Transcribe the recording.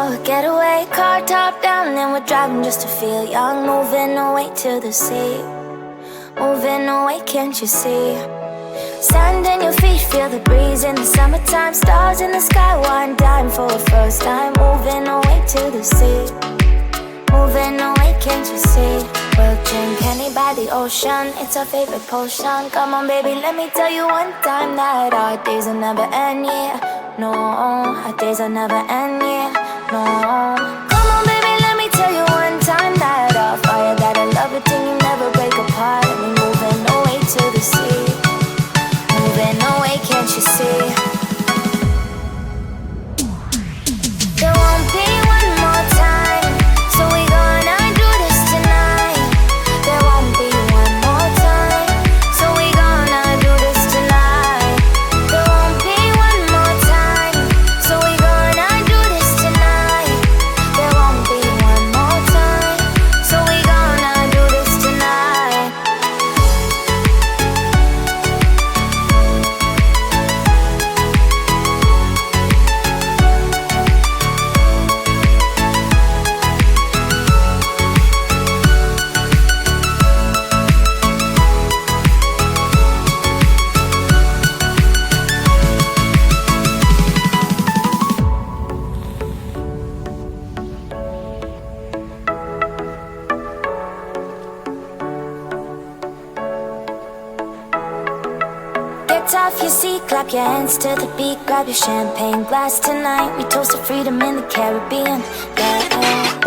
Getaway car top down and we're driving just to feel young. Moving away to the sea, moving away, can't you see? Sand in your feet, feel the breeze in the summertime. Stars in the sky, one dime for a first time. Moving away to the sea, moving away, can't you see? We'll drink honey by the ocean, it's our favorite potion. Come on baby, let me tell you one time that our days will never end, yeah. No, our days will never end, yeah. No. Come on baby, let me tell you one time that our fire got a love it till you never break apart. And we're moving away to the sea, moving away, can't you see? There won't be one more time, so we gonna do this tonight. There won't be one more time, so we gonna do this tonight. There won't be one more time, so we gonna do this tonight. There won't be one more time, so we gonna do this tonight. Get off your seat, clap your hands to the beat. Grab your champagne glass tonight. We toast to freedom in the Caribbean, yeah.